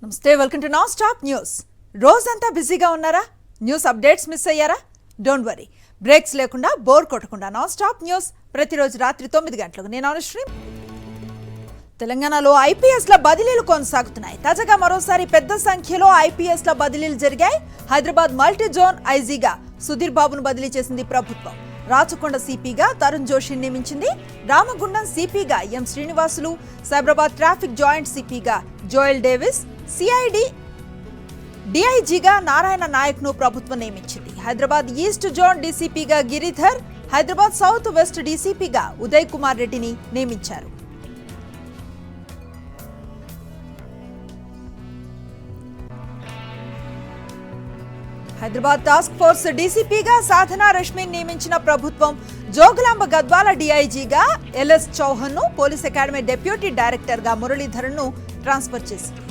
నమస్తే, welcome to non stop news. రోజంతా బిజీగా ఉన్నారా? న్యూస్ అప్డేట్స్ మిస్ అయ్యారా? డోంట్ వరీ, బ్రేక్స్ లేకుండా బోర్ కొట్టకుండా నాన్ స్టాప్ న్యూస్ ప్రతిరోజు రాత్రి 9 గంటలకు. నేను అనుశ్రీ. తెలంగాణలో ఐపీఎస్ల బదిలీలు కొనసాగుతున్నాయి. తాజాగా మరోసారి పెద్ద సంఖ్యలో ఐపీఎస్ల బదిలీలు జరిగాయి. హైదరాబాద్ మల్టీ జోన్ ఐజీగా సుధీర్ బాబును బదిలీ చేసింది ప్రభుత్వం. రాచకొండ సిపిగా తరుణ్ జోషిని నియమించింది. రామగుండం సిపిగా M Srinivasulu, Cyberabad traffic joint సిపిగా జోయల్ డేవిస్, సిఐడి డిఐజీగా నారాయణ నాయక్ను ప్రభుత్వం నియమించింది. హైదరాబాద్ ఈస్ట్ జోన్ డీసీపీగా గిరిధర్, హైదరాబాద్ సౌత్ వెస్ట్ డీసీపీగా ఉదయ్ కుమార్ రెడ్డిని నియమించారు. హైదరాబాద్ టాస్క్ ఫోర్స్ డీసీపీగా సాధనా రష్మిని నియమించిన ప్రభుత్వం జోగులాంబ గద్వాల డీఐజీగా ఎల్ఎస్ చౌహాన్ ను, పోలీస్ అకాడమీ డిప్యూటీ డైరెక్టర్ గా మురళీధరన్ ను ట్రాన్స్ఫర్ చేసింది.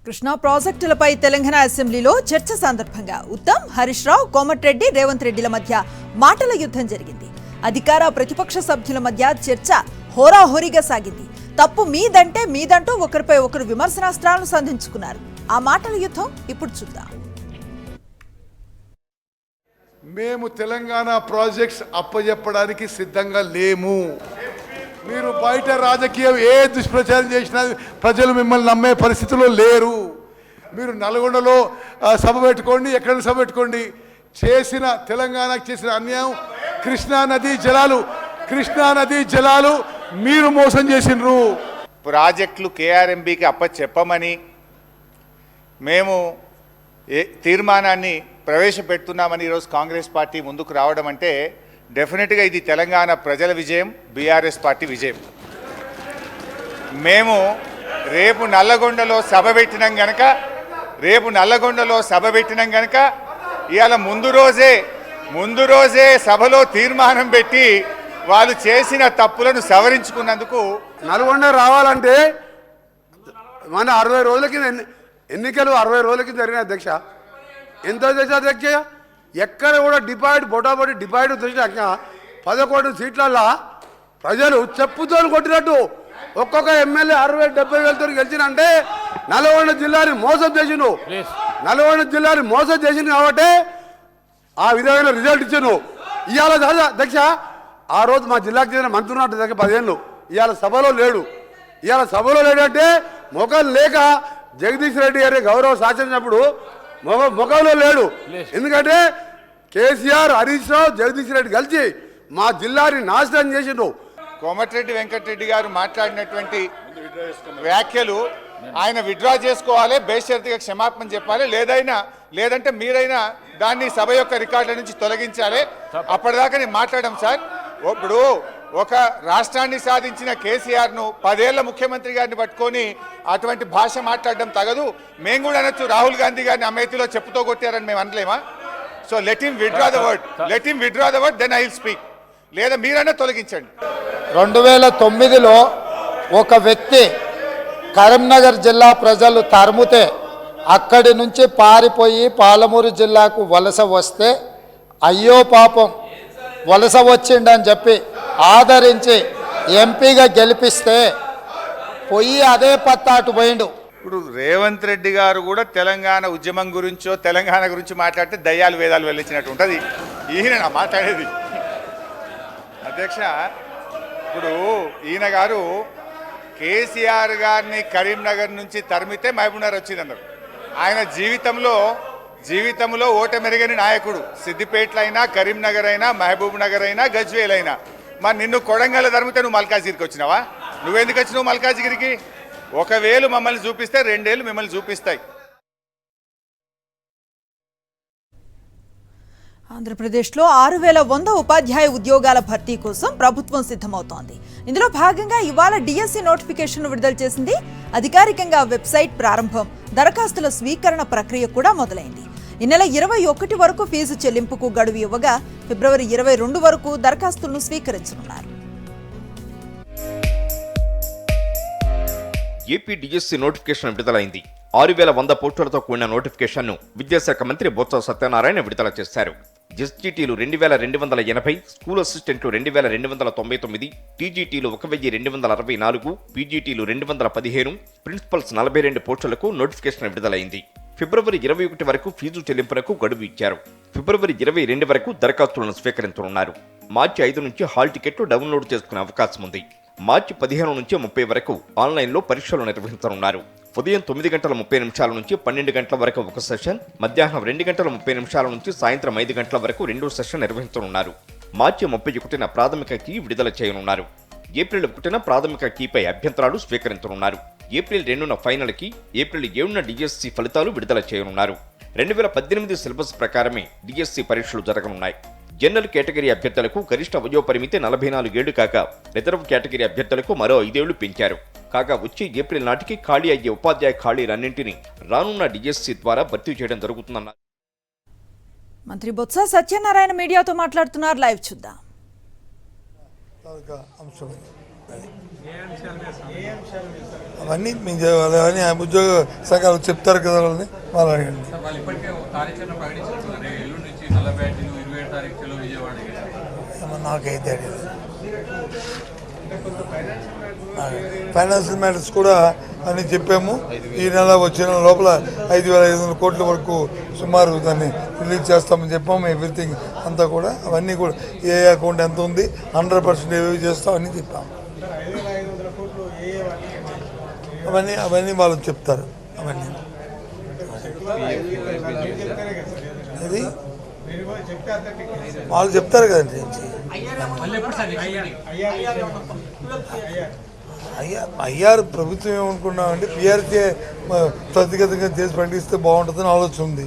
కృష్ణా ప్రాజెక్టులపై తెలంగాణ అసెంబ్లీలో చర్చ సందర్భంగా ఉత్తమ్, హరీష్ రావు, కోమటిరెడ్డి, రేవంత్ రెడ్డిల మధ్య మాటల యుద్ధం జరిగింది. అధికార ప్రతిపక్ష సభ్యుల మధ్య చర్చ హోరాహోరీగా సాగింది. తప్పు మీదంటూ ఒకరిపై ఒకరు విమర్శనాస్త్రాలను సంధించుకున్నారు. ఆ మాటల యుద్ధం ఇప్పుడు చూద్దాం. మేము తెలంగాణ ప్రాజెక్ట్స్ అప్పజెప్పడానికి సిద్ధంగా లేము. మీరు బయట రాజకీయం ఏ దుష్ప్రచారం చేసినా ప్రజలు మిమ్మల్ని నమ్మే పరిస్థితిలో లేరు. మీరు నల్గొండలో సభ పెట్టుకోండి, ఎక్కడ సభ పెట్టుకోండి. చేసిన తెలంగాణకు చేసిన అన్యాయం కృష్ణా నదీ జలాలు మీరు మోసం చేసినరు. ప్రాజెక్టులు కేఆర్ఎంబీకి అప్పచెప్పమని మేము తీర్మానాన్ని ప్రవేశపెడుతున్నామని ఈరోజు కాంగ్రెస్ పార్టీ ముందుకు రావడం అంటే డెఫినెట్గా ఇది తెలంగాణ ప్రజల విజయం, బీఆర్ఎస్ పార్టీ విజయం. మేము రేపు నల్లగొండలో సభ పెట్టినాం గనక ఇవాళ ముందు రోజే సభలో తీర్మానం పెట్టి వాళ్ళు చేసిన తప్పులను సవరించుకున్నందుకు నల్గొండ రావాలంటే మన 60 రోజుల కింద ఎన్నికలు 60 రోజుల కింద జరిగిన అధ్యక్ష. ఎంత అధ్యక్ష? ఎక్కడ కూడా బొటాబొటి డిపాయిడ్ తెచ్చినాక 11 సీట్లల్లో ప్రజలు చెప్పుతో కొట్టినట్టు ఒక్కొక్క ఎమ్మెల్యే 60-70 వేలతో గెలిచినంటే నల్గొండ జిల్లాని మోసం చేసిండు కాబట్టి ఆ విధమైన రిజల్ట్ ఇచ్చాను. ఇవాళ అధ్యక్ష ఆ రోజు మా జిల్లాకు చెందిన మంత్రి ఉన్నట్టు దగ్గర 10 ఏళ్ళు ఇవాళ సభలో లేడంటే మొఖం లేక జగదీష్ రెడ్డి గారి గౌరవ శాసనప్పుడు ముఖంలో లేడు. ఎందుకంటే కేసీఆర్, హరీష్ రావు, జగదీష్ రెడ్డి కలిసి మా జిల్లాని నాశనం చేసిండు. కోమటిరెడ్డి వెంకటరెడ్డి గారు మాట్లాడినటువంటి వ్యాఖ్యలు ఆయన విత్డ్రా చేసుకోవాలి, బేషరతుగా క్షమాపణ చెప్పాలి, లేదంటే మీరైనా దాన్ని సభ యొక్క రికార్డుల నుంచి తొలగించాలి. అప్పటిదాకా నేను మాట్లాడడం సార్. ఇప్పుడు ఒక రాష్ట్రాన్ని సాధించిన కేసీఆర్ను 10 ఏళ్ల ముఖ్యమంత్రి గారిని పట్టుకొని అటువంటి భాష మాట్లాడడం తగదు. మేము కూడా అనొచ్చు, రాహుల్ గాంధీ గారిని అమేథీలో చెప్పుతో కొట్టారని మేము అనలేమా? So let him withdraw the word then I will speak. లేదా మీరైనా తొలగించండి. 2009లో ఒక వ్యక్తి కరీంనగర్ జిల్లా ప్రజలు తరుముతే అక్కడి నుంచి పారిపోయి పాలమూరు జిల్లాకు వలస వస్తే అయ్యో పాపం వలస వచ్చిండని చెప్పి ఆదరించి ఎంపీగా గెలిపిస్తే పోయి అదే పత్తాటు పోయిండు. ఇప్పుడు రేవంత్ రెడ్డి గారు కూడా తెలంగాణ ఉద్యమం గురించో తెలంగాణ గురించి మాట్లాడితే దయ్యాలు వేదాలు వెళ్ళించినట్టు ఉంటుంది. ఈయన మాట్లాడేది అధ్యక్ష. ఇప్పుడు ఈయన గారు కేసీఆర్ గారిని కరీంనగర్ నుంచి తరిమితే మహబూబ్నగర్ వచ్చిందన్నారు. ఆయన జీవితంలో ఓటమెరగని నాయకుడు. సిద్దిపేటలో అయినా, కరీంనగర్ అయినా, మహబూబ్ నగర్ అయినా, గజ్వేల్ అయినా. మరి నిన్ను కొడంగల్ ధర్మితే నువ్వు మల్కాజిగిరికి వచ్చినావా? నువ్వెందుకు వచ్చినావు మల్కాజిగిరికి? 1 వేలు మమ్మల్ని చూపిస్తే 2 ఏళ్ళు మిమ్మల్ని చూపిస్తాయి. ఆంధ్రప్రదేశ్లో 6100 ఉపాధ్యాయ ఉద్యోగాల భర్తీ కోసం ప్రభుత్వం సిద్ధమవుతోంది. ఇందులో భాగంగా ఇవాళ డిఎస్సి నోటిఫికేషన్ విడుదల చేసింది. అధికారికంగా వెబ్సైట్ ప్రారంభం, దరఖాస్తుల స్వీకరణ ప్రక్రియ కూడా మొదలైంది. ఈ నెల 21 వరకు ఫీజు చెల్లింపుకు గడువు ఇవ్వగా ఫిబ్రవరి 22 వరకు దరఖాస్తులను స్వీకరించనున్నారు. ఏపీ డిఎస్సి నోటిఫికేషన్ విడుదలైంది. 6100 పోస్టులతో కూడిన నోటిఫికేషన్ను విద్యాశాఖ మంత్రి బొత్స సత్యనారాయణ విడుదల చేశారు. ఎస్జిటిలు 2280, స్కూల్ అసిస్టెంట్లు 2299, టీజీటీలు 1264, పీజీటీలు 215, ప్రిన్సిపల్స్ 42 పోస్టులకు నోటిఫికేషన్ విడుదలైంది. ఫిబ్రవరి 21 వరకు ఫీజు చెల్లింపునకు గడువు ఇచ్చారు. ఫిబ్రవరి 22 వరకు దరఖాస్తులను స్వీకరించనున్నారు. మార్చి 5 నుంచి హాల్ టికెట్లు డౌన్లోడ్ చేసుకునే అవకాశం ఉంది. మార్చి 15 నుంచి 30 వరకు ఆన్లైన్లో పరీక్షలు నిర్వహించనున్నారు. ఉదయం 9:30 నుంచి 12 గంటల వరకు ఒక సెషన్, మధ్యాహ్నం 2:30 నుంచి సాయంత్రం 5 గంటల వరకు 2 సెషన్ నిర్వహించనున్నారు. మార్చి 31న ప్రాథమిక కీ విడుదల చేయనున్నారు. ఏప్రిల్ 1న ప్రాథమిక కీపై అభ్యంతరాలు స్వీకరించనున్నారు. ఏప్రిల్ 2న ఫైనల్ కి, ఏప్రిల్ 7న డిఎస్సి ఫలితాలు విడుదల చేయనున్నారు. 2018 సిలబస్ ప్రకారమే డిఎస్సి పరీక్షలు జరగనున్నాయి. జనరల్ కేటగిరీ అభ్యర్థులకు గరిష్ట వయోపరిమితి 44 ఏళ్లు కాగా, రిజర్వ్ కేటగిరీ అభ్యర్థులకు మరో 5 ఏళ్లు పెంచారు. కాగా వచ్చే ఏప్రిల్ నాటికి ఖాళీ అయ్యే ఉపాధ్యాయ ఖాళీలన్నింటినీ రానున్న డిఎస్సి ద్వారా భర్తీ చేయడం జరుగుతుందన్నారు. మంత్రి బొత్స సత్యనారాయణ మీడియాతో మాట్లాడుతున్నారు. లైవ్ చూద్దాం. అవన్నీ ఉద్యోగ సంఘాలు చెప్తారు కదా, వాళ్ళని వాళ్ళు అడగండి. నాకైతే ఫైనాన్షియల్ మ్యాటర్స్ కూడా అని చెప్పాము. ఈ నెల వచ్చే నెల లోపల 5,500 కోట్ల వరకు సుమారు దాన్ని రిలీజ్ చేస్తామని చెప్పాము. ఎవ్రీథింగ్ అంతా కూడా అవన్నీ కూడా ఏ అకౌంట్ ఎంత ఉంది, 100% ఏవి చేస్తాం అని చెప్పాము. అవన్నీ వాళ్ళు చెప్తారు. అవన్నీ అది వాళ్ళు చెప్తారు కదండి. ఐఆర్ ప్రభుత్వం ఏమనుకున్నామంటే పిఆర్సీ త్వరితగతంగా చేసి ప్రకటిస్తే బాగుంటుందని ఆలోచన ఉంది.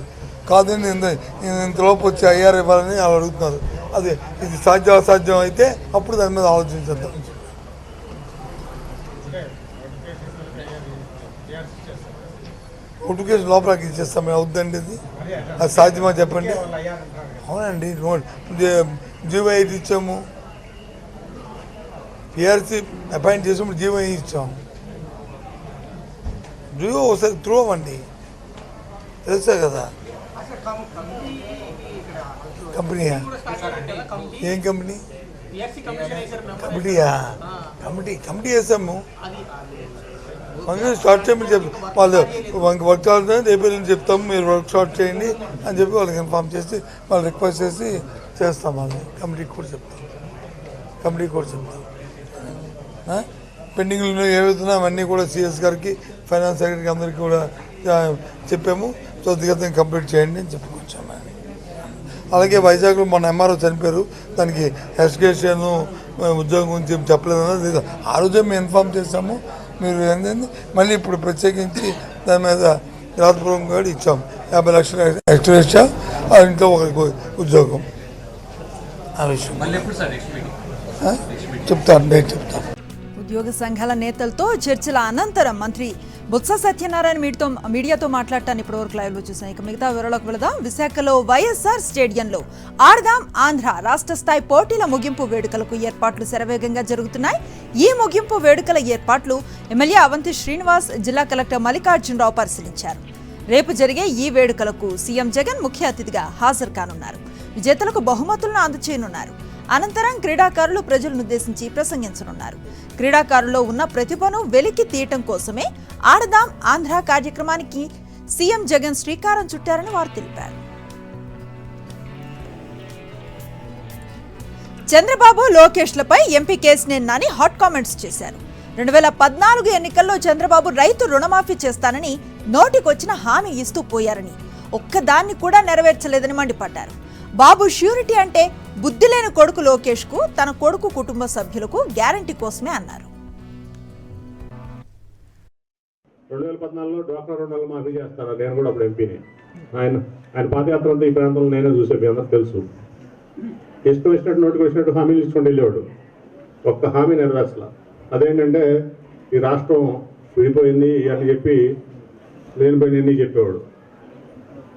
కాదని ఇంతలోపు వచ్చి ఐఆర్ ఇవ్వాలని వాళ్ళు అడుగుతున్నారు. అది ఇది అసాధ్యం అయితే అప్పుడు దాని మీద ఆలోచించేద్దాం. నోటిఫికేషన్ లోపలికి ఇచ్చేస్తాం. అవుద్దండి అది సాధ్యమా చెప్పండి. అవునండి, జీవో 5 ఇచ్చాము, పిఆర్సీ అపాయింట్ చేసినప్పుడు జీవో ఇచ్చాము. జీవో ఒకసారి త్రూ అవ్వండి, తెలుసా కదా. కంపెనీయా? ఏం కంపెనీ? కమిటీ వేసాము. స్టార్ట్ చేయమని చెప్తాం. వాళ్ళు వర్క్ అవుతుంది ఏప్రిల్ నుంచి చెప్తాము, మీరు వర్క్ స్టార్ట్ చేయండి అని చెప్పి వాళ్ళకి ఇన్ఫార్మ్ చేసి వాళ్ళు రిక్వెస్ట్ చేసి చేస్తాం. వాళ్ళని కమిటీకి కూడా చెప్తాం. పెండింగ్లు ఏవైతున్నా అవన్నీ కూడా సిఎస్ గారికి, ఫైనాన్స్ సెక్రటరీకి అందరికీ కూడా చెప్పాము. త్వరితగతంగా కంప్లీట్ చేయండి అని చెప్పుకొచ్చాము. అలాగే వైజాగ్లో మన ఎంఆర్ఓ చనిపోయారు, దానికి ఎడ్యుకేషన్ ఉద్యోగం గురించి చెప్పలేదన్నది లేదా ఆ రోజే మేము ఇన్ఫార్మ్ చేసాము. మీరు ఏంటంటే మళ్ళీ ఇప్పుడు ప్రత్యేకించి దాని మీద రాతపూర్వకంగా కూడా ఇచ్చాం. 50 లక్షల ఎక్స్ట్రా ఇచ్చాం. ఆ ఇంట్లో ఒకరికి ఉద్యోగం. ఆ విషయం చెప్తాను, నేను చెప్తాను. ఉద్యోగ సంఘాల నేతలతో చర్చల అనంతరం మంత్రి బొత్స సత్యనారాయణ మీడియాతో మాట్లాడటాన్ని ఇప్పటివరకు లైవ్లో చూసాం. ఇక మిగతా వివరాలకు వెళదాం. విశాఖలో వైఎస్ఆర్ స్టేడియంలో ఆడదాం ఆంధ్ర రాష్ట్ర స్థాయి పోటీల ముగింపు వేడుకలకు ఏర్పాట్లు శరవేగంగా జరుగుతున్నాయి. ఈ ముగింపు వేడుకల ఏర్పాట్లు ఎమ్మెల్యే అవంతి శ్రీనివాస్, జిల్లా కలెక్టర్ మల్లికార్జునరావు పరిశీలించారు. రేపు జరిగే ఈ వేడుకలకు సీఎం జగన్ ముఖ్య అతిథిగా హాజరు కానున్నారు. విజేతలకు బహుమతులను అందజేయనున్నారు. అనంతరం క్రీడాకారులు ప్రజలనుద్దేశించి ప్రసంగించనున్నారు. క్రీడాకారుల్లో ఉన్న ప్రతిభను వెలికి తీయటం కోసమే ఆడదాం ఆంధ్ర కార్యక్రమానికి సీఎం జగన్ శ్రీకారం చుట్టారని వారు తెలిపారు. చంద్రబాబు, లోకేష్లపై MP Kesineni Nani hot comments చేశారు. 2014 ఎన్నికల్లో చంద్రబాబు రైతు రుణమాఫీ చేస్తానని నోటికొచ్చిన హామీ ఇస్తూ పోయారని, ఒక్కదాన్ని కూడా నెరవేర్చలేదని మండిపడ్డారు. బాబు ష్యూరిటీ అంటే బుద్ధి లేని కొడుకు లోకేష్ కు తన కొడుకు కుటుంబ సభ్యులకు గ్యారంటీ కోసమే అన్నారు. 2014లో డ్వాక్రా రుణాలు మాఫీ చేస్తారు. నేను కూడా అప్పుడు ఎంపీని. ఆయన పాదయాత్రలతో ఈ ప్రాంతంలో నేనే చూసే, మీ అందరికి తెలుసు. ఇష్టం వచ్చినట్టు నోటికి వచ్చినట్టు హామీలు ఇచ్చుకొని వెళ్ళేవాడు. ఒక్క హామీ నెరవేర్చలా. అదేంటంటే ఈ రాష్ట్రం విడిపోయింది అని చెప్పి లేనిపోయిన ఎన్ని చెప్పేవాడు.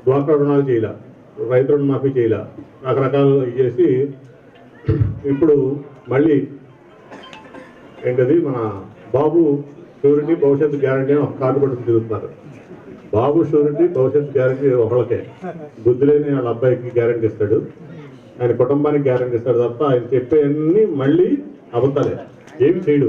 డ్వాక్రా రుణాలు చేయాల, రైతు రుణమాఫీ చేయాల, రకరకాలు చేసి ఇప్పుడు మళ్ళీ ఏంటది మన బాబు షూరిటీ భవిష్యత్తు గ్యారంటీ అని ఒక కార్డు పట్టుకుని తిరుగుతున్నారు. బాబు షూరిటీ భవిష్యత్తు గ్యారంటీ ఒకళ్ళకే, బుద్ధి లేని వాళ్ళ అబ్బాయికి గ్యారంటీ ఇస్తాడు. ఆయన కుటుంబానికి గ్యారంటీ ఇస్తాడు తప్ప ఆయన చెప్పేవన్నీ మళ్ళీ అబద్ధాలే, ఏమి చేయడు.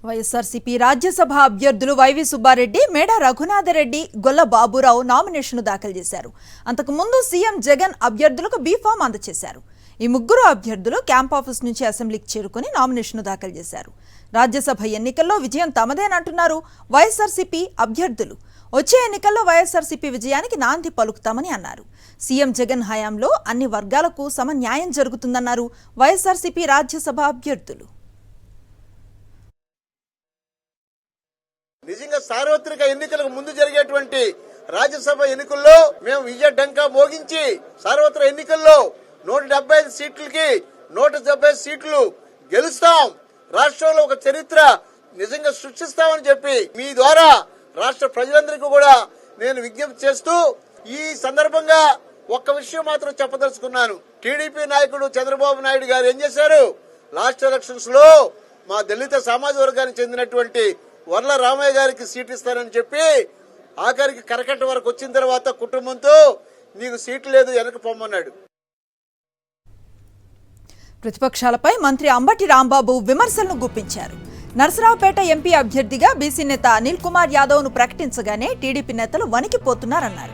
వైఎస్ఆర్సీపీ రాజ్యసభ అభ్యర్థులు వైవి సుబ్బారెడ్డి, మేడా రఘునాథరెడ్డి, గొల్ల బాబురావు నామినేషన్ దాఖలు చేశారు. అంతకుముందు సీఎం జగన్ అభ్యర్థులకు బీఫామ్ అందజేశారు. ఈ ముగ్గురు అభ్యర్థులు క్యాంప్ ఆఫీస్ నుంచి అసెంబ్లీకి చేరుకుని నామినేషన్ దాఖలు చేశారు. రాజ్యసభ ఎన్నికల్లో విజయం తమదేనంటున్నారు వైఎస్ఆర్సీపీ అభ్యర్థులు. వచ్చే ఎన్నికల్లో వైఎస్ఆర్సీపీ విజయానికి నాంది పలుకుతామని అన్నారు. సీఎం జగన్ హయాంలో అన్ని వర్గాలకు సమన్యాయం జరుగుతుందన్నారు వైఎస్ఆర్సీపీ రాజ్యసభ అభ్యర్థులు. నిజంగా సార్వత్రిక ఎన్నికలకు ముందు జరిగేటువంటి రాజ్యసభ ఎన్నికల్లో మేము విజయ డంకా మోగించి సార్వత్రిక ఎన్నికల్లో 175 సీట్లకి 175 సీట్లు గెలుస్తాం, రాష్ట్రంలో ఒక చరిత్ర నిజంగా సృష్టిస్తామని చెప్పి మీ ద్వారా రాష్ట్ర ప్రజలందరికీ కూడా నేను విజ్ఞప్తి చేస్తూ ఈ సందర్భంగా ఒక్క విషయం మాత్రం చెప్పదలుచుకున్నాను. టీడీపీ నాయకుడు చంద్రబాబు నాయుడు గారు ఏం చేశారు, లాస్ట్ ఎలక్షన్స్ లో మా దళిత సామాజిక వర్గానికి చెందినటువంటి వర్ల రామయ్య గారికి సీట్ ఇస్తానని చెప్పి ఆఖరికి కరకట్ట వరకు వచ్చిన తర్వాత కుటుంబంతో నీకు సీటు లేదు వెనక పొమ్మన్నాడు. ప్రతిపక్షాలపై మంత్రి అంబటి రాంబాబు విమర్శలను గుప్పించారు. నరసరావుపేట ఎంపీ అభ్యర్థిగా బీసీ నేత అనిల్ కుమార్ యాదవ్ను ప్రకటించగానే టీడీపీ నేతలు వణికిపోతున్నారన్నారు.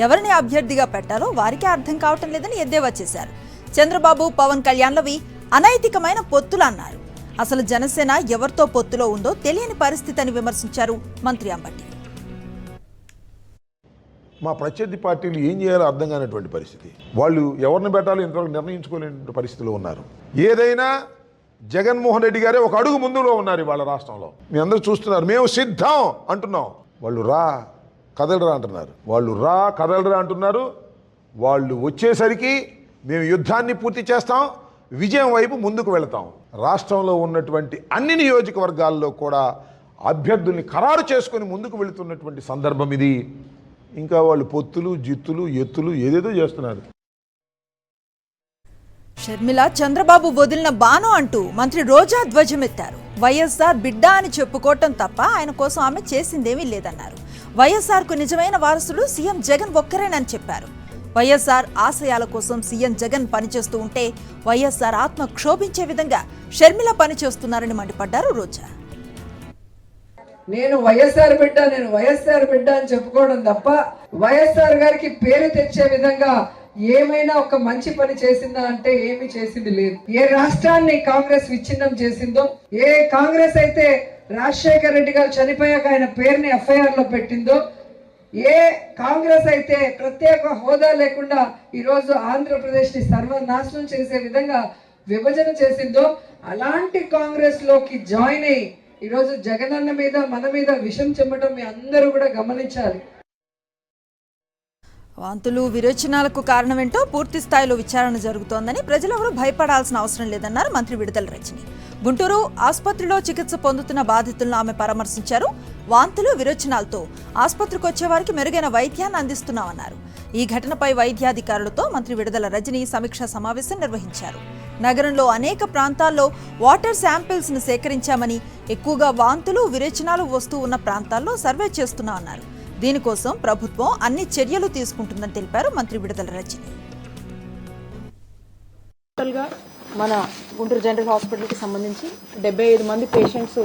ఎవరిని అభ్యర్థిగా పెట్టాలో వారికే అర్థం కావటం లేదని ఎద్దేవా చేశారు. చంద్రబాబు, పవన్ కళ్యాణ్లవి అనైతికమైన పొత్తులన్నారు. అసలు జనసేన ఎవరితో పొత్తులో ఉందో తెలియని పరిస్థితి అని విమర్శించారు మంత్రి అంబటి. మా ప్రత్యర్థి పార్టీలు ఏం చేయాలో అర్థం కానటువంటి పరిస్థితి, వాళ్ళు ఎవరిని పెట్టాలో ఇంతవరకు నిర్ణయించుకోలేని పరిస్థితిలో ఉన్నారు. ఏదైనా జగన్మోహన్ రెడ్డి గారే ఒక అడుగు ముందులో ఉన్నారు వాళ్ళ రాష్ట్రంలో. మీ అందరూ చూస్తున్నారు, మేము సిద్ధం అంటున్నాం, వాళ్ళు రా కదలరా అంటున్నారు. వాళ్ళు రా కదలరా అంటున్నారు. వాళ్ళు వచ్చేసరికి మేము యుద్ధాన్ని పూర్తి చేస్తాం, విజయం వైపు ముందుకు వెళతాం. రాష్ట్రంలో ఉన్నటువంటి అన్ని నియోజకవర్గాల్లో కూడా అభ్యర్థుల్ని ఖరారు చేసుకుని ముందుకు వెళుతున్నటువంటి సందర్భం ఇది. ఇంకా వాళ్ళు పొత్తులు, జిత్తులు, ఎత్తులు ఏదేదో చేస్తున్నారు. షర్మిల చంద్రబాబు వదిలిన బాణం అంటూ మంత్రి రోజా ధ్వజమెత్తారు. వైఎస్ఆర్ బిడ్డ అని చెప్పుకోవటం తప్ప ఆయన కోసం ఆమె చేసిందేమీ లేదన్నారు. వైఎస్ఆర్కు నిజమైన వారసుడు సీఎం జగన్ ఒక్కరేనని చెప్పారు. వైఎస్ఆర్ ఆశయాల కోసం సీఎం జగన్ పనిచేస్తూ ఉంటే వైఎస్ఆర్ ఆత్మ క్షోభించే విధంగా షర్మిల పనిచేస్తున్నారని మండిపడ్డారు రోజా. నేను వైఎస్ఆర్ బిడ్డ అని చెప్పుకోవడం తప్ప వైఎస్ఆర్ గారికి పేరు తెచ్చే విధంగా ఏమైనా ఒక మంచి పని చేసిందా అంటే ఏమీ చేసింది లేదు. ఏ రాష్ట్రాన్ని కాంగ్రెస్ విచ్ఛిన్నం చేసిందో, ఏ కాంగ్రెస్ అయితే రాజశేఖర్ రెడ్డి గారు చనిపోయాక ఆయన పేరుని ఎఫ్ఐఆర్ లో పెట్టిందో, ఏ కాంగ్రెస్ అయితే ప్రత్యేక హోదా లేకుండా ఈరోజు ఆంధ్రప్రదేశ్ ని సర్వనాశనం చేసే విధంగా విభజన చేసిందో, అలాంటి కాంగ్రెస్ లోకి జాయిన్ అయ్యి ఈరోజు జగనన్న మీద మన మీద విషం చెమ్మటం మీ అందరూ కూడా గమనించాలి. వాంతులు, విరోచనాలకు కారణమేంటో పూర్తి స్థాయిలో విచారణ జరుగుతోందని, ప్రజలెవరూ భయపడాల్సిన అవసరం లేదన్నారు మంత్రి విడుదల రజని. గుంటూరు ఆసుపత్రిలో చికిత్స పొందుతున్న బాధితులను ఆమె పరామర్శించారు. వాంతులు, విరోచనాలతో ఆసుపత్రికి వచ్చే వారికి మెరుగైన వైద్యాన్ని అందిస్తున్నామన్నారు. ఈ ఘటనపై వైద్యాధికారులతో మంత్రి విడుదల రజని సమీక్షా సమావేశం నిర్వహించారు. నగరంలో అనేక ప్రాంతాల్లో వాటర్ శాంపిల్స్ ను సేకరించామని, ఎక్కువగా వాంతులు, విరేచనాలు వస్తూ ఉన్న ప్రాంతాల్లో సర్వే చేస్తున్నామన్నారు. దీనికోసం ప్రభుత్వం అన్ని చర్యలు తీసుకుంటుందని తెలిపారు మంత్రి విడుదల రజని. మన గుంటూరు జనరల్ హాస్పిటల్కి సంబంధించి 75 మంది పేషెంట్స్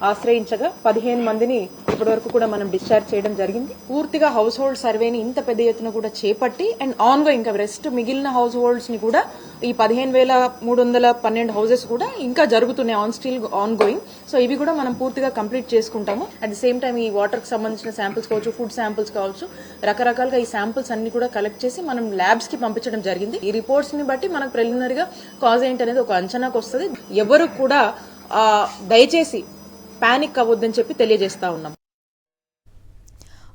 ఆశ్రయించగా 15 మందిని ఇప్పటివరకు కూడా మనం డిశ్చార్జ్ చేయడం జరిగింది. పూర్తిగా హౌస్ హోల్డ్ సర్వేని ఇంత పెద్ద ఎత్తున కూడా చేపట్టి అండ్ ఆన్ గోయింగ్ ఇంకా రెస్ట్ మిగిలిన హౌస్ హోల్డ్స్ ని కూడా ఈ 15,312 హౌసెస్ కూడా ఇంకా జరుగుతున్నాయి, ఆన్ గోయింగ్. సో ఇవి కూడా మనం పూర్తిగా కంప్లీట్ చేసుకుంటాము. అట్ ది సేమ్ టైం ఈ వాటర్ కి సంబంధించిన శాంపిల్స్ కావచ్చు, ఫుడ్ శాంపిల్స్ కావచ్చు, రకరకాలుగా ఈ శాంపిల్స్ అన్ని కూడా కలెక్ట్ చేసి మనం ల్యాబ్స్ కి పంపించడం జరిగింది. ఈ రిపోర్ట్స్ ని బట్టి మనకు ప్రిలిమినరీగా కాజ్ ఏంటనేది ఒక అంచనాకు వస్తుంది. ఎవరు కూడా దయచేసి పానిక్ అవ్వద్దని చెప్పి తెలియజేస్తా ఉన్నాం.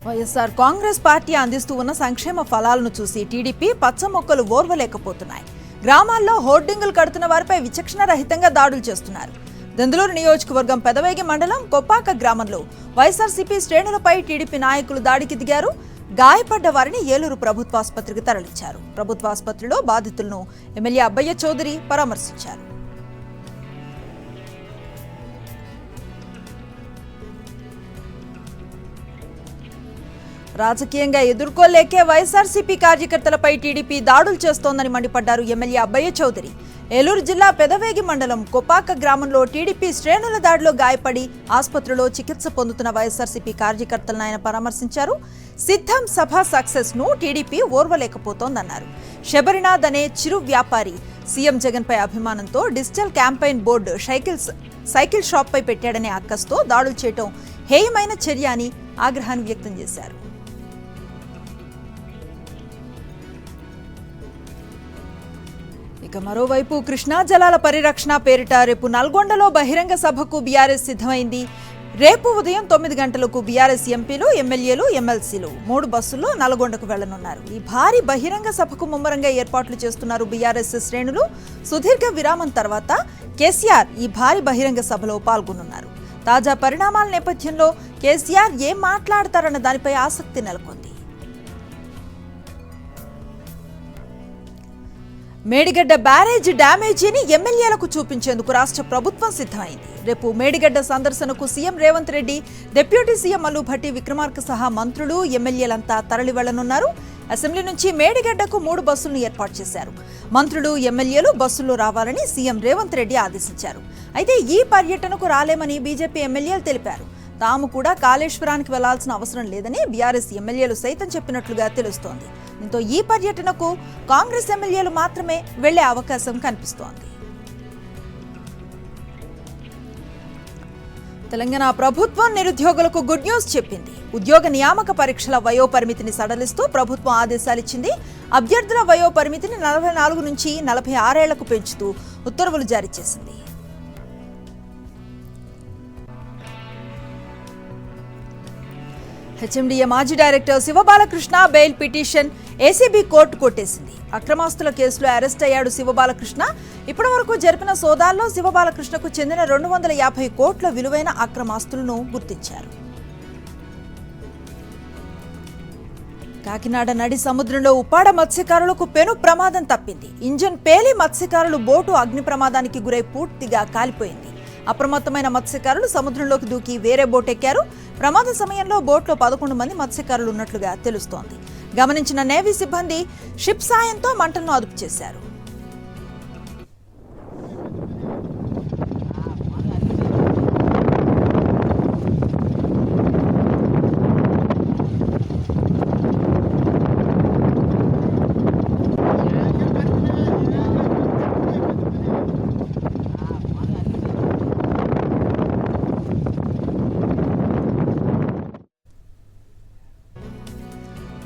వైఎస్ఆర్ కాంగ్రెస్ పార్టీ అందిస్తూ ఉన్న సంక్షేమ ఫలాలను చూసి టీడీపీ పచ్చ మొక్కలు ఓర్వలేకపోతున్నాయి. గ్రామాల్లో హోర్డింగులు కడుతున్న వారిపై విచక్షణ రహితంగా దాడులు చేస్తున్నారు. దెందులూరు నియోజకవర్గం పెదవేగి మండలం కొప్పాక గ్రామంలో వైఎస్ఆర్సీపీ శ్రేణులపై టీడీపీ నాయకులు దాడికి దిగారు. గాయపడ్డ వారిని ఏలూరు ప్రభుత్వాసుపత్రికి తరలించారు. ప్రభుత్వాసుపత్రిలో బాధితులను ఎమ్మెల్యే అబ్బయ్య చౌదరి పరామర్శించారు. రాజకీయంగా ఎదుర్కోలేకే వైఎస్ఆర్సీపీ కార్యకర్తలపై టీడీపీ దాడులు చేస్తోందని మండిపడ్డారు ఎమ్మెల్యే అబ్బయ్య చౌదరి. ఏలూరు జిల్లా పెదవేగి మండలం కొపాక గ్రామంలో టీడీపీ శ్రేణుల దాడిలో గాయపడి ఆసుపత్రిలో చికిత్స పొందుతున్న వైఎస్ఆర్సీపీ కార్యకర్తలను ఆయన పరామర్శించారు. సిద్ధం సభ సక్సెస్ ను టీడీపీ ఓర్వలేకపోతోందన్నారు. శబరినాథ్ అనే చిరు వ్యాపారి సీఎం జగన్ పై అభిమానంతో digital campaign board cycle shop పై పెట్టాడనే అక్కస్తో దాడులు చేయటం హేయమైన చర్య అని ఆగ్రహాన్ని వ్యక్తం చేశారు. ఇక మరోవైపు కృష్ణా జలాల పరిరక్షణ పేరిట రేపు నల్గొండలో బహిరంగ సభకు బీఆర్ఎస్ సిద్ధమైంది. రేపు ఉదయం 9 గంటలకు బీఆర్ఎస్ ఎంపీలు, ఎమ్మెల్యేలు, ఎమ్మెల్సీలు 3 బస్సుల్లో నల్గొండకు వెళ్లనున్నారు. ఈ భారీ బహిరంగ సభకు ముమ్మరంగా ఏర్పాట్లు చేస్తున్నారు బీఆర్ఎస్ శ్రేణులు. సుదీర్ఘ విరామం తర్వాత కేసీఆర్ ఈ భారీ బహిరంగ సభలో పాల్గొనున్నారు. తాజా పరిణామాల నేపథ్యంలో కేసీఆర్ ఏం మాట్లాడతారన్న దానిపై ఆసక్తి నెలకొంది. మేడిగడ్డ బ్యారేజ్ డ్యామేజీని ఎమ్మెల్యేలకు చూపించేందుకు రాష్ట్ర ప్రభుత్వం సిద్ధమైంది. రేపు మేడిగడ్డ సందర్శనకు CM Revanth Reddy, deputy CM Mallu Bhatti Vikramarka సహా మంత్రులు, ఎమ్మెల్యేలంతా తరలి వెళ్లనున్నారు. అసెంబ్లీ నుంచి మేడిగడ్డకు 3 బస్సులను ఏర్పాటు చేశారు. మంత్రులు, ఎమ్మెల్యేలు బస్సుల్లో రావాలని సీఎం రేవంత్ రెడ్డి ఆదేశించారు. అయితే ఈ పర్యటనకు రాలేమని బీజేపీ ఎమ్మెల్యేలు తెలిపారు. తాము కూడా కాళేశ్వరానికి వెళ్లాల్సిన అవసరం లేదని బీఆర్ఎస్ ఎమ్మెల్యేలు సైతం చెప్పినట్లుగా తెలుస్తోంది. దీంతో ఈ పర్యటనకు కాంగ్రెస్ ఎమ్మెల్యేలు మాత్రమే వెళ్లే అవకాశం కనిపిస్తోంది. తెలంగాణ ప్రభుత్వం నిరుద్యోగులకు గుడ్ న్యూస్ చెప్పింది. ఉద్యోగ నియామక పరీక్షల వయో పరిమితిని సడలిస్తూ ప్రభుత్వం ఆదేశాలిచ్చింది. అభ్యర్థుల వయో పరిమితిని 44 నుంచి 46 ఏళ్లకు పెంచుతూ ఉత్తర్వులు జారీ చేసింది. హెచ్ఎండిఏ మాజీ director Shiva Balakrishna bail petition ACB court కొట్టేసింది. అక్రమాస్తుల కేసులో అరెస్ట్ అయ్యాడు శివబాలకృష్ణ. ఇప్పటివరకు జరిపిన సోదాల్లో శివబాలకృష్ణకు చెందిన 250 కోట్ల విలువైన అక్రమాస్తులను గుర్తించారు. కాకినాడ నడి సముద్రంలో ఉప్పాడ మత్స్యకారులకు పెను ప్రమాదం తప్పింది. ఇంజన్ పేలి మత్స్యకారులు బోటు అగ్ని ప్రమాదానికి గురై పూర్తిగా కాలిపోయింది. అప్రమత్తమైన మత్స్యకారులు సముద్రంలోకి దూకి వేరే బోట్ ఎక్కారు. ప్రమాద సమయంలో బోట్లో 11 మంది మత్స్యకారులు ఉన్నట్లుగా తెలుస్తోంది. గమనించిన నేవీ సిబ్బంది షిప్ సాయంతో మంటలను అదుపు చేశారు.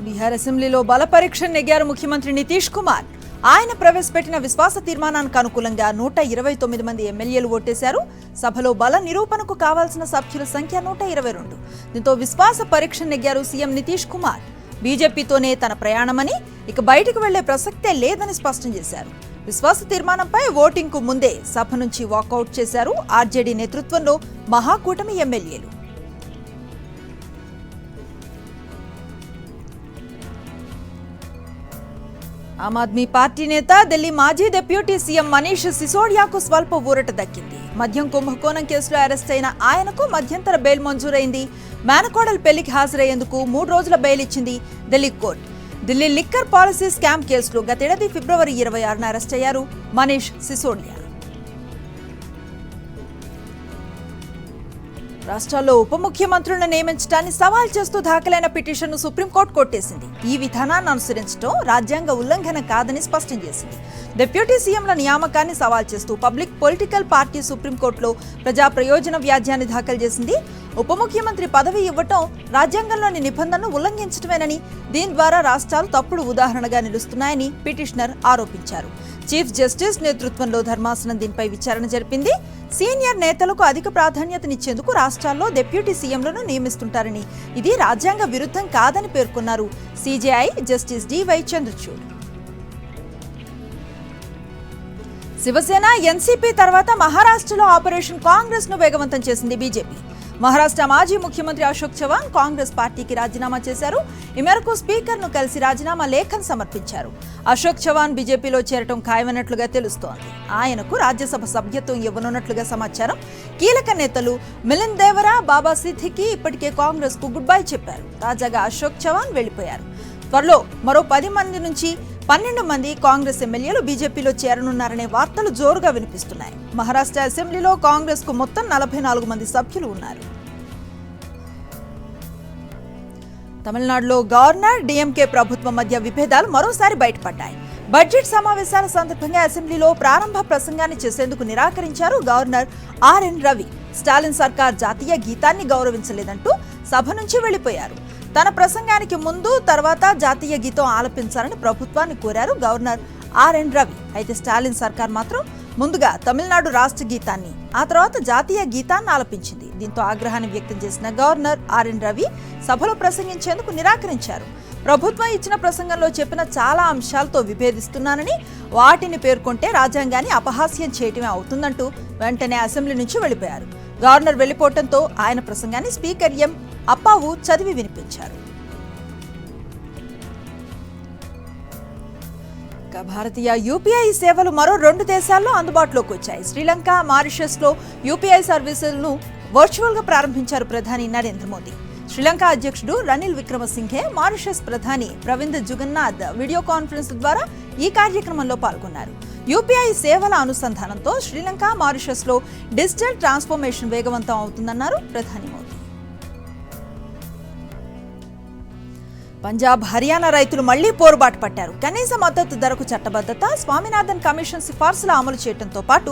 బీహార్ అసెంబ్లీలో బల పరీక్ష నెగ్గారు ముఖ్యమంత్రి నితీష్ కుమార్. ఆయన ప్రవేశపెట్టిన విశ్వాస తీర్మానానికి అనుకూలంగా 129 మంది ఎమ్మెల్యేలు ఓటేశారు. సభలో బల నిరూపణకు కావాల్సిన సభ్యుల సంఖ్య 122. దీంతో విశ్వాస పరీక్ష నెగ్గారు సీఎం నితీష్ కుమార్. బీజేపీతోనే తన ప్రయాణమని, ఇక బయటకు వెళ్లే ప్రసక్తే లేదని స్పష్టం చేశారు. విశ్వాస తీర్మానంపై ఓటింగ్ కు ముందే సభ నుంచి వాకౌట్ చేశారు ఆర్జేడీ నేతృత్వంలో మహాకూటమి ఎమ్మెల్యేలు. ఆమ్ ఆద్మీ పార్టీ నేత, ఢిల్లీ మాజీ డిప్యూటీ సీఎం మనీష్ సిసోడియాకు స్వల్ప ఊరట దక్కింది. మద్యం కుంభకోణం కేసులో అరెస్ట్ అయిన ఆయనకు మధ్యంతర బెయిల్ మంజూరైంది. మేనకోడల్ పెళ్లికి హాజరయ్యేందుకు 3 రోజుల బెయిల్ ఇచ్చింది Delhi court. Delhi liquor policy scam కేసులో గతేడాది ఫిబ్రవరి 26న అరెస్ట్ అయ్యారు మనీష్ సిసోడియా. రాష్ట్రాల్లో ఉప ముఖ్యమంత్రులను నియమించడాన్ని సవాల్ చేస్తూ దాఖలైన పిటిషన్ను సుప్రీంకోర్టు కొట్టేసింది. ఈ విధానాన్ని అనుసరించడం రాజ్యాంగ ఉల్లంఘన కాదని స్పష్టం చేసింది. డిప్యూటీ సీఎంల నియామకాన్ని సవాల్ చేస్తూ పబ్లిక్ పొలిటికల్ పార్టీ సుప్రీంకోర్టులో ప్రజా ప్రయోజన వ్యాజ్యాన్ని దాఖలు చేసింది. ఉప ముఖ్యమంత్రి పదవి ఇవ్వటం రాజ్యాంగంలోని నిబంధనను ఉల్లంఘించడమేనని, దీని ద్వారా రాష్ట్రాలు తప్పుడు ఉదాహరణగా నిలుస్తున్నాయని పిటిషనర్ ఆరోపించారు. చీఫ్ జస్టిస్ నేతృత్వంలో ధర్మాసనం దీనిపై విచారణ జరిపింది. సీనియర్ నేతలకు అధిక ప్రాధాన్యతనిచ్చేందుకు రాష్ట్రాల్లో డిప్యూటీ సీఎంలను నియమిస్తుంటారని, ఇది రాజ్యాంగ విరుద్ధం కాదని పేర్కొన్నారు CJI justice DY Chandrachud. Shiv Sena NCP తర్వాత మహారాష్ట్రలో ఆపరేషన్ కాంగ్రెస్ ను వేగవంతం చేసింది బీజేపీ. మహారాష్ట్ర మాజీ ముఖ్యమంత్రి అశోక్ చవాన్ కాంగ్రెస్ పార్టీకి రాజీనామా చేశారు. ఈ మేరకు స్పీకర్ ను కలిసి రాజీనామా లేఖను సమర్పించారు. అశోక్ చవాన్ బీజేపీలో చేరటం ఖాయమైనట్లుగా తెలుస్తోంది. ఆయనకు రాజ్యసభ సభ్యత్వం ఇవ్వనున్నట్లుగా సమాచారం. కీలక నేతలు మిలింద్ దేవరా, బాబా సిద్దికి ఇప్పటికే కాంగ్రెస్ కు గుడ్ బై చెప్పారు. తాజాగా అశోక్ చవాన్ వెళ్లిపోయారు. త్వరలో మరో 10 మంది నుంచి 12 మంది కాంగ్రెస్ ఎమ్మెల్యేలు బీజేపీలో చేరనున్నారనే వార్తలు జోరుగా వినిపిస్తున్నాయి. మహారాష్ట్ర అసెంబ్లీలో కాంగ్రెస్ కు మొత్తం 44 మంది సభ్యులు ఉన్నారు. తమిళనాడులో గవర్నర్, డీఎంకే ప్రభుత్వం మధ్య విభేదాలు మరోసారి బయటపడ్డాయి. బడ్జెట్ సమావేశాల సందర్భంగా అసెంబ్లీలో ప్రారంభ ప్రసంగాన్ని చేసేందుకు నిరాకరించారు గవర్నర్ ఆర్ఎన్ రవి. స్టాలిన్ సర్కార్ జాతీయ గీతాన్ని గౌరవించలేదంటూ సభ నుంచి వెళ్లిపోయారు. తన ప్రసంగానికి ముందు, తర్వాత జాతీయ గీతం ఆలపించాలని ప్రభుత్వాన్ని కోరారు గవర్నర్ ఆర్ఎన్ రవి. అయితే స్టాలిన్ సర్కార్ మాత్రం ముందుగా తమిళనాడు రాష్ట్ర గీతాన్ని, ఆ తర్వాత జాతీయ గీతాన్ని ఆలపించింది. దీంతో ఆగ్రహాన్ని వ్యక్తం చేసిన గవర్నర్ ఆర్ఎన్ రవి సభలో ప్రసంగించేందుకు నిరాకరించారు. ప్రభుత్వం ఇచ్చిన ప్రసంగంలో చెప్పిన చాలా అంశాలతో విభేదిస్తున్నానని, వాటిని పేర్కొంటే రాజ్యాంగాన్ని అపహాస్యం చేయటమే అవుతుందంటూ వెంటనే అసెంబ్లీ నుంచి వెళ్లిపోయారు. గవర్నర్ వెళ్లిపోవడంతో ఆయన ప్రసంగాన్ని స్పీకర్ ఎం అప్పావు చదివి వినిపించారు. భారతీయ యూపీఐ సేవలు మరో 2 దేశాల్లో అందుబాటులోకి వచ్చాయి. శ్రీలంక, మారిషస్ లో యూపీఐ సర్వీసులను వర్చువల్ గా ప్రారంభించారు ప్రధాని నరేంద్ర మోదీ. శ్రీలంక అధ్యక్షుడు రనిల్ విక్రమసింఘే, మారిషస్ ప్రధాని ప్రవింద్ జుగన్నాథ్ వీడియో కాన్ఫరెన్స్ ద్వారా ఈ కార్యక్రమంలో పాల్గొన్నారు. యూపీఐ సేవల అనుసంధానంతో శ్రీలంక, మారిషస్ లో డిజిటల్ ట్రాన్స్ఫర్మేషన్ వేగవంతం అవుతుందన్నారు ప్రధాని మోదీ. పంజాబ్, హర్యానా రైతులు మళ్లీ పోరుబాటు పట్టారు. కనీస మద్దతు ధరకు చట్టబద్ధత, స్వామినాథన్ కమిషన్ సిఫార్సుల అమలు చేయడంతో పాటు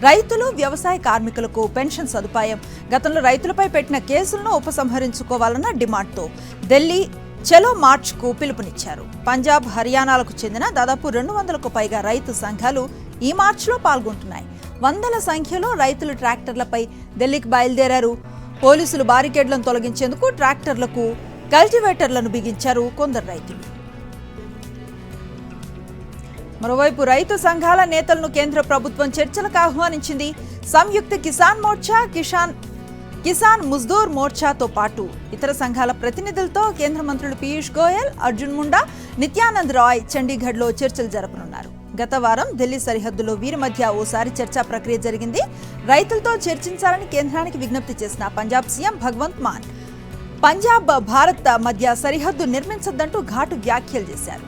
రైతులు, వ్యవసాయ కార్మికులకు పెన్షన్ సదుపాయం, గతంలో రైతులపై పెట్టిన కేసులను ఉపసంహరించుకోవాలన్న డిమాండ్తో ఢిల్లీ చలో మార్చ్కు పిలుపునిచ్చారు. పంజాబ్, హర్యానాలకు చెందిన దాదాపు 200కు పైగా రైతు సంఘాలు ఈ మార్చ్లో పాల్గొంటున్నాయి. వందల సంఖ్యలో రైతులు ట్రాక్టర్లపై ఢిల్లీకి బయలుదేరారు. పోలీసులు బారికేడ్లను తొలగించేందుకు ట్రాక్టర్లకు కల్టివేటర్లను బిగించారు కొందరు రైతులు. మరోవైపు రైతు సంఘాల నేతలను కేంద్ర ప్రభుత్వం చర్చలకు ఆహ్వానించింది. సంయుక్త కిసాన్ మోర్చా, కిసాన్ మజ్దూర్ మోర్చాతో పాటు ఇతర సంఘాల ప్రతినిధులతో కేంద్ర మంత్రులు పీయూష్ గోయల్, అర్జున్ ముండా, నిత్యానంద్ రాయ్ చండీగఢ్లో చర్చలు జరపనున్నారు. గత వారం ఢిల్లీ సరిహద్దులో వీరి మధ్య ఓసారి చర్చా ప్రక్రియ జరిగింది. రైతులతో చర్చించాలని కేంద్రానికి విజ్ఞప్తి చేసిన పంజాబ్ సీఎం భగవంత్ మాన్ పంజాబ్, భారత్ మధ్య సరిహద్దు నిర్మించొద్దంటూ ఘాటు వ్యాఖ్యలు చేశారు.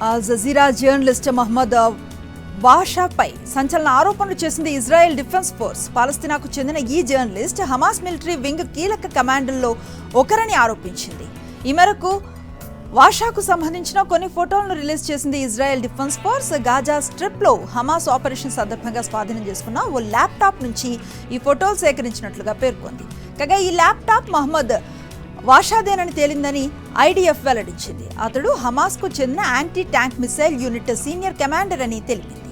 అల్ జజీరా జర్నలిస్ట్ మహమ్మద్ వాషాపై సంచలన ఆరోపణలు చేసింది ఇజ్రాయెల్ డిఫెన్స్ ఫోర్స్. పాలస్తీనాకు చెందిన ఈ జర్నలిస్ట్ హమాస్ మిలిటరీ వింగ్ కీలక కమాండర్లో ఒకరని ఆరోపించింది. ఈ మేరకు వాషాకు సంబంధించిన కొన్ని ఫోటోలను రిలీజ్ చేసింది ఇజ్రాయెల్ డిఫెన్స్ ఫోర్స్. గాజా స్ట్రిప్లో హమాస్ ఆపరేషన్ సందర్భంగా స్వాధీనం చేసుకున్న ఓ ల్యాప్టాప్ నుంచి ఈ ఫోటోలు సేకరించినట్లుగా పేర్కొంది. కాగా ఈ ల్యాప్టాప్ మహమ్మద్ వాషాదేనని తేలిందని ఐడిఎఫ్ వెల్లడించింది. అతడు హమాస్కు చెందిన anti tank missile unit senior commander అని తెలిపింది.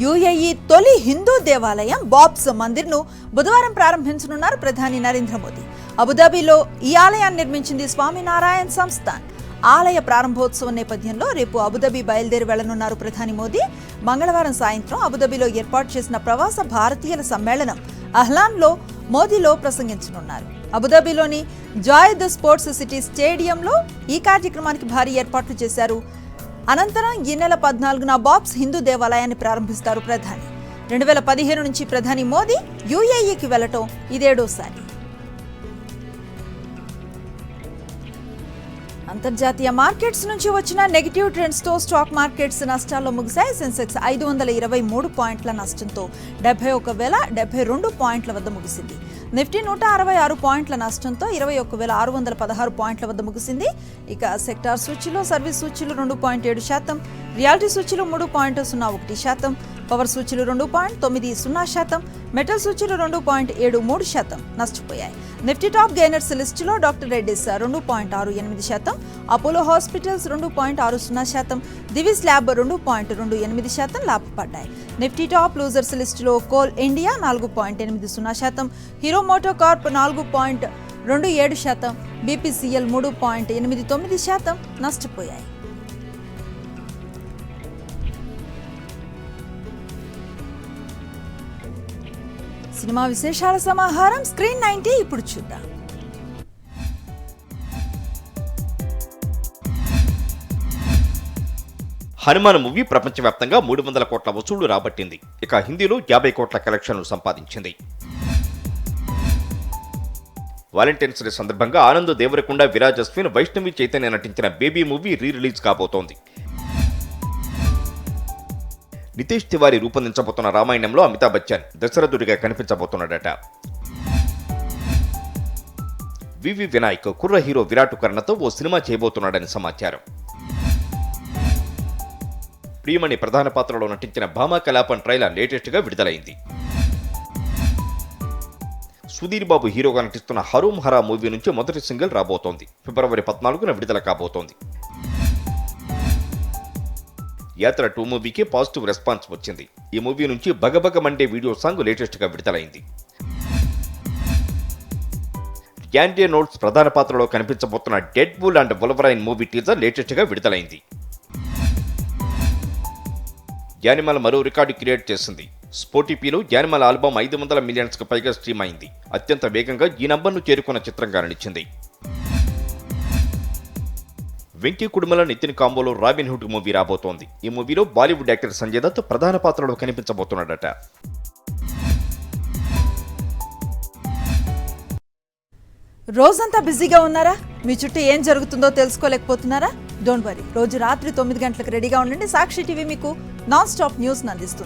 యూఏఈ తొలి హిందూ దేవాలయం బాబ్స్ మందిర్ను బుధవారం ప్రారంభించనున్నారు ప్రధాని నరేంద్ర మోదీ. అబుదాబిలో ఈ ఆలయాన్ని నిర్మించింది స్వామినారాయణ్ సంస్థాన్. ఆలయ ప్రారంభోత్సవం నేపథ్యంలో రేపు అబుదాబి బయలుదేరి వెళ్లనున్నారు ప్రధాని మోదీ. మంగళవారం సాయంత్రం అబుదాబిలో ఏర్పాటు చేసిన ప్రవాస భారతీయుల సమ్మేళనం అహ్లాన్లో మోదీలో ప్రసంగించనున్నారు. అబుదాబిలోని జాయద్ స్పోర్ట్స్ సిటీ స్టేడియంలో ఈ కార్యక్రమానికి భారీ ఏర్పాట్లు చేశారు. అనంతరం ఈ నెల 14న బాబ్స్ హిందూ దేవాలయాన్ని ప్రారంభిస్తారు ప్రధాని. 2015 నుంచి ప్రధాని మోదీ యూఏఈకి వెళ్లటం ఇదేడోసారి. అంతర్జాతీయ మార్కెట్స్ నుంచి వచ్చిన నెగిటివ్ ట్రెండ్స్ తో స్టాక్ మార్కెట్స్ నష్టాల్లో ముగిశాయి. సెన్సెక్స్ 523 పాయింట్ల నష్టంతో 71,072 పాయింట్ల వద్ద ముగిసింది. నిఫ్టీ 166 పాయింట్ల నష్టంతో 21,616 పాయింట్ల వద్ద ముగిసింది. ఇక సెక్టార్ సూచీలో సర్వీస్ సూచీలు 2.7%, రియాలిటీ సూచీలు 3.01%, పవర్ సూచీలు 2.90%, మెటల్ సూచీలు 2.73% నష్టపోయాయి. నిఫ్టీ టాప్ గెయినర్స్ లిస్టులో doctor Reddy's 2.68%, Apollo Hospitals 2.60%, Divi's lab 2.28% లాభపడ్డాయి. నిఫ్టీ టాప్ లూజర్స్ లిస్టులో Coal India 4.80%, Hero MotoCorp 2.7%, BPCL 3.89% నష్టపోయాయి. సినిమా విశేషాల సమాహారం స్క్రీన్ 90 ఇప్పుడు చూద్దాం. హనుమాన్ మూవీ ప్రపంచవ్యాప్తంగా 300 కోట్ల వసూళ్లు రాబట్టింది. ఇక హిందీలో 50 కోట్ల కలెక్షన్లు సంపాదించింది. వాలంటైన్స్ డే సందర్భంగా ఆనంద్ దేవరకొండ, విరాజ్ అశ్విన్, వైష్ణవి చైతన్య నటించిన బేబీ మూవీ రిలీజ్ కాబోతోంది. నితేష్ తివారీ రూపొందించబోతున్న రామాయణంలో అమితాబ్ బచ్చన్ దశరథుడిగా కనిపించబోతున్నాడట. వివి వినాయక్ కుర్ర హీరో విరాట్ కర్ణతో ఓ సినిమా చేయబోతున్నాడని సమాచారం. ప్రియమణి ప్రధాన పాత్రలో నటించిన భామా కలాపన్ ట్రైలర్ లేటెస్ట్ గా విడుదలైంది. సుధీర్ బాబు హీరోగా నటిస్తున్న హరూమ్ హరా మూవీ నుంచి మొదటి సింగిల్ రాబోతోంది. ఫిబ్రవరి 14న విడుదల కాబోతోంది. యాత్ర 2 మూవీకి పాజిటివ్ రెస్పాన్స్ వచ్చింది. ఈ మూవీ నుంచి బగబగ మండే వీడియో సాంగ్ లేటెస్ట్ గా విడుదలైంది. యాండే నోట్స్ ప్రధాన పాత్రలో కనిపించబోతున్న Deadpool and Wolverine movie teaser latest గా విడుదలైంది. యానిమల్ మరో రికార్డు క్రియేట్ చేసింది. స్పోటిపీలో యానిమల్ ఆల్బమ్ 500 మిలియన్స్ కు పైగా స్ట్రీమ్ అయింది. అత్యంత వేగంగా ఈ నంబర్ను చేరుకున్న చిత్రంగా నిలిచింది. వెంకీ కుడుమల నితిన్ కాంబోలో రాబిన్ హుడ్ మూవీ రాబోతోంది. ఈ మూవీలో బాలీవుడ్ యాక్టర్ సంజయ్ దత్ ప్రధాన పాత్రలో కనిపించబోతున్నాడట. రోజంతా బిజీగా ఉన్నారా? మీ చుట్టూ ఏం జరుగుతుందో తెలుసుకోలేకపోతున్నారా? డోంట్ వరీ, రోజు రాత్రి 9 గంటలకు రెడీగా ఉండండి. సాక్షి టీవీ మీకు నాన్ స్టాప్ న్యూస్ అందిస్తుంది.